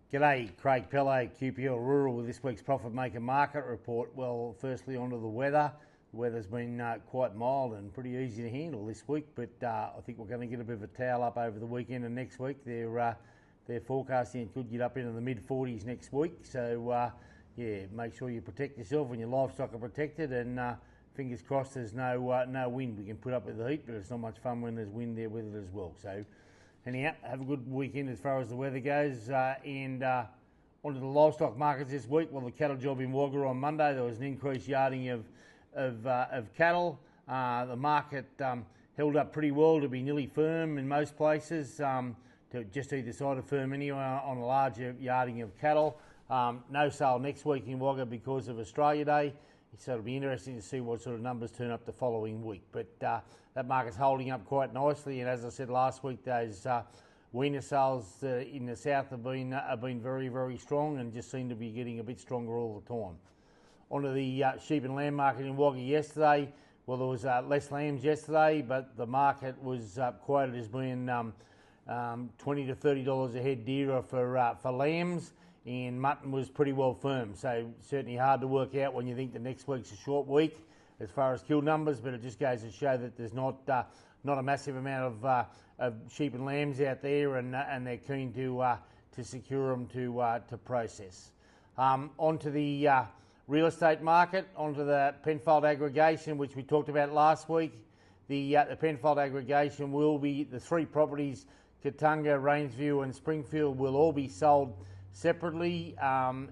G'day, Craig Pello, QPL Rural with this week's Profit Maker Market Report. Well, firstly onto the weather. The weather's been quite mild and pretty easy to handle this week, but I think we're going to get a bit of a towel up over the weekend and next week. They're forecasting it could get up into the mid-40s next week, so yeah, make sure you protect yourself and your livestock are protected, and fingers crossed there's no wind. We can put up with the heat, but it's not much fun when there's wind there with it as well. So anyhow, have a good weekend as far as the weather goes, and onto the livestock markets this week. Well, the cattle job in Wagga on Monday, there was an increased yarding of cattle. The market held up pretty well to be nearly firm in most places, to just either side of firm anyway on a larger yarding of cattle. No sale next week in Wagga because of Australia Day, so it'll be interesting to see what sort of numbers turn up the following week. But that market's holding up quite nicely, and as I said last week, those weaner sales in the south have been very, very strong and just seem to be getting a bit stronger all the time. Onto the sheep and lamb market in Wagga yesterday. Well, there was less lambs yesterday, but the market was quoted as being $20 to $30 a head dearer for lambs, and mutton was pretty well firm. So certainly hard to work out when you think the next week's a short week as far as kill numbers, but it just goes to show that there's not a massive amount of sheep and lambs out there, and they're keen to secure them to process. Onto the real estate market, onto the Penfold aggregation, which we talked about last week. The Penfold aggregation will be the three properties, Katunga, Rainsview and Springfield, will all be sold separately, and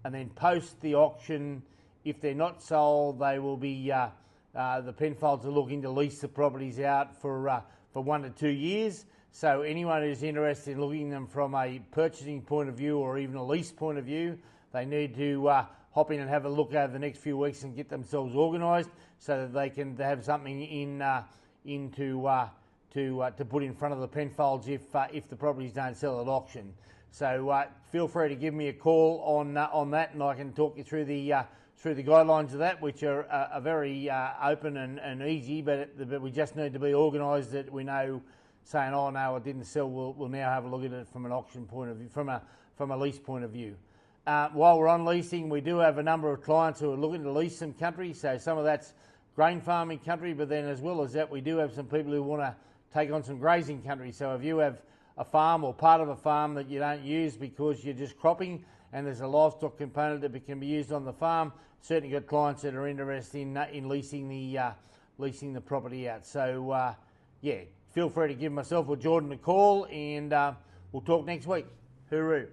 then post the auction, if they're not sold, they will be the Penfolds are looking to lease the properties out for 1 to 2 years. So anyone who's interested in looking at them from a purchasing point of view or even a lease point of view, they need to hop in and have a look over the next few weeks and get themselves organised so that they can have something to put in front of the Penfolds if the properties don't sell at auction. So feel free to give me a call on that, and I can talk you through the guidelines of that, which are very open and easy, but we just need to be organised that we know, saying, oh no, it didn't sell, we'll now have a look at it from an auction point of view, from a lease point of view. While we're on leasing, we do have a number of clients who are looking to lease some country, so some of that's grain farming country, but then as well as that, we do have some people who want to take on some grazing country. So if you have a farm or part of a farm that you don't use because you're just cropping and there's a livestock component that can be used on the farm, certainly got clients that are interested in leasing the property out. So yeah, feel free to give myself or Jordan a call, and we'll talk next week. Hooroo.